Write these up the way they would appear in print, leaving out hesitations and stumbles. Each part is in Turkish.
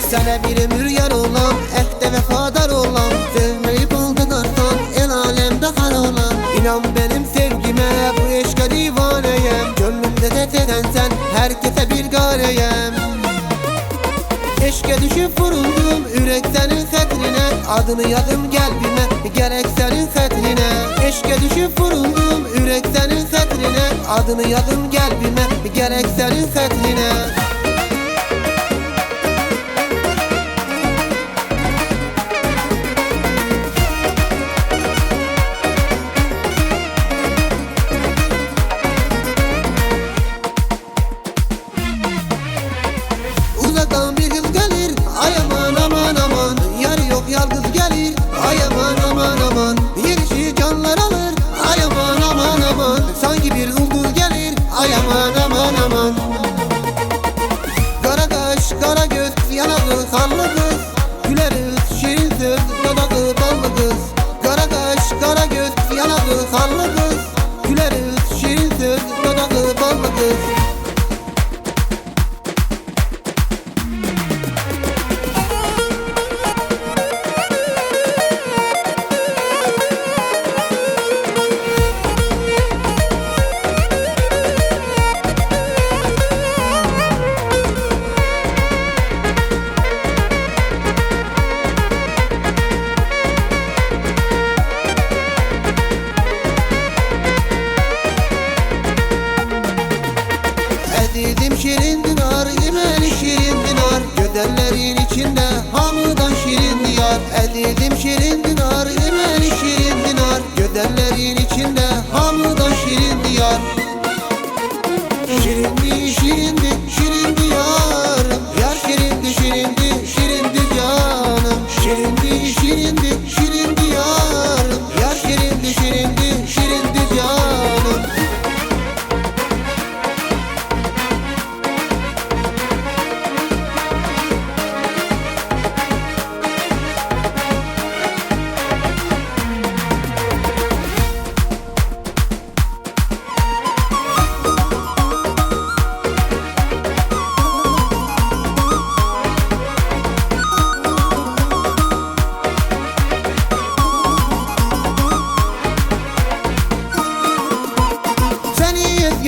Sənə bir ömür yar olam, əhdə vəfadar olam. Sevməyib aldadarsan, el aləmdə xar olam. İnan benim sevgimə, bu eşqə divanəyəm. Gönlümdə tət edənsən, hər kəsə bir qarəyəm. Eşqə düşüb vuruldum, ürək sənin xətrinə. Adını yazım qəlbimə, gərək sənin xətrinə. Eşqə düşüb vuruldum, ürək sənin xətrinə. Adını yazım qəlbimə, gərək sənin xətrinə. Uzaktan bir kız gelir, ay aman aman aman. Yar yok yalnız gelir, ay aman aman aman. Yerişi canlar alır, ay aman aman aman. Sanki bir ulduz gelir, ay aman aman aman. Kara kaş, kara göz, yanaklı kanlı kız. Güleriz şirin söz, dudaklı ballı kız. Kara kaş, kara göz, yanaklı kanlı kız. Güleriz şirin söz, dudaklı ballı kız. Əzizim şirin dinar, yeməli şirin dinar. Gözəllərin içində hamıdan şirin diyar. Əzizim şirin dinar, yeməli şirin dinar. Gözəllərin içində hamıdan şirin diyar. Şirindi, şirindi, şirin diyarım. Yar şirindi, şirindi, şirindi canım. Şirindi, şirindi, şirin diyarım. Yar şirindi, şirindi, şirindi canım.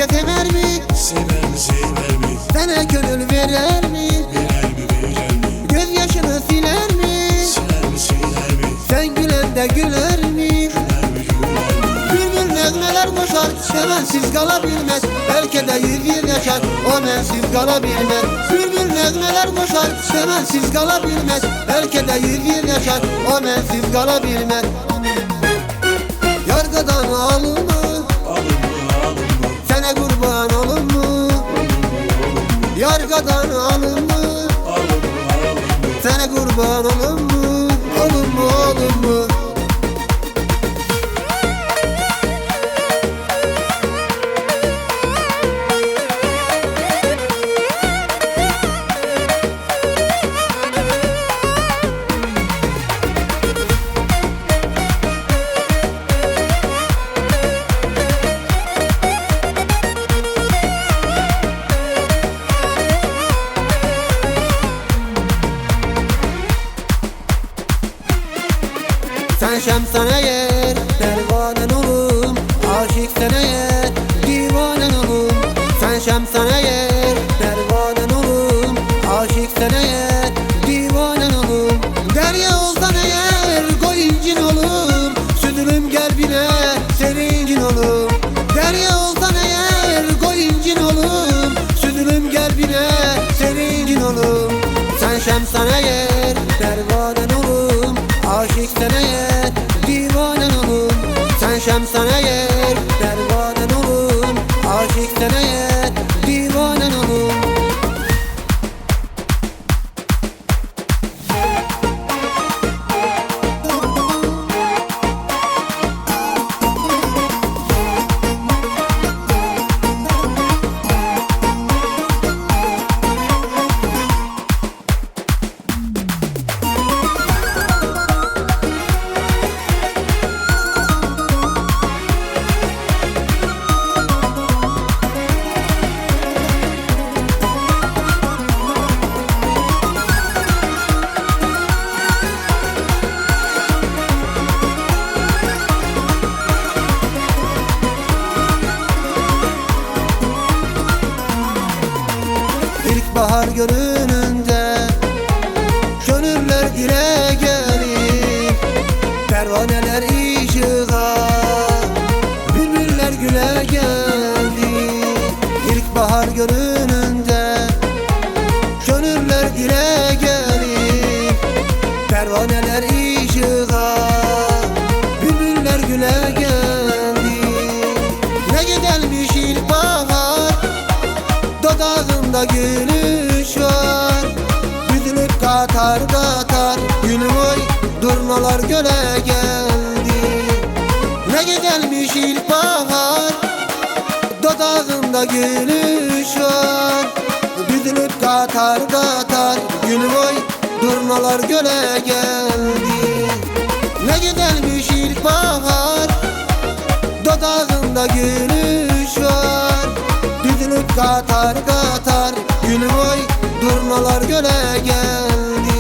Sever mi? Sever mi, sever mi? Sana gönül verer mi? Verer mi, verer mi? Göz yaşını siler mi? Siler mi, siler mi? Sen gülen de güler mi? Güler mi, güler mi? Bülbül nezmeler koşar, sevensiz kalabilmez. Belki de 100 yıl yaşar, o mensiz kalabilmez. Bülbül nezmeler koşar, sevensiz kalabilmez. Belki de 100 yıl yaşar, o mensiz kalabilmez. Yargıdan alınma, sana kurban olun mu? Yargıdan alın mı? Sana kurban olun mu? Olun mu, olun mu? Sen şemsana yer, pervanen olum. Aşık sana yer, divanen olum. Sen şemsana yer, pervanen olum. Aşık sana yer, divanen olum. Derya olsan eğer, koy incin olum. Süzülüm kalbine, serincin olum. Derya olsan eğer, koy incin olum. Süzülüm kalbine, serincin olum. Sen şemsana yer, pervanen olum. Aşık sana yer, divanen olum. Sen şemsana yer, pervanen olum. Aşık sana yer, divanen olum. görününde gönüller dile gelir, pervaneler ışığa, bülbüller güle geldi. İlkbahar görününde gönüller dile gelir, pervaneler ışığa, bülbüller güle geldi. Ne güzelmiş ilkbahar, dodağında gülüş var. Büzülüp katar katar gülüm oy, durnalar göle geldi. Ne güzelmiş ilkbahar, dodağında gülüş var. Büzülüp katar katar gülüm oy, durnalar göle geldi. Ne güzelmiş ilkbahar, dodağında gülüş var. Düzülüp katar katar gülüm oy, durnalar göle geldi.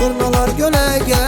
Durnalar göle geldi.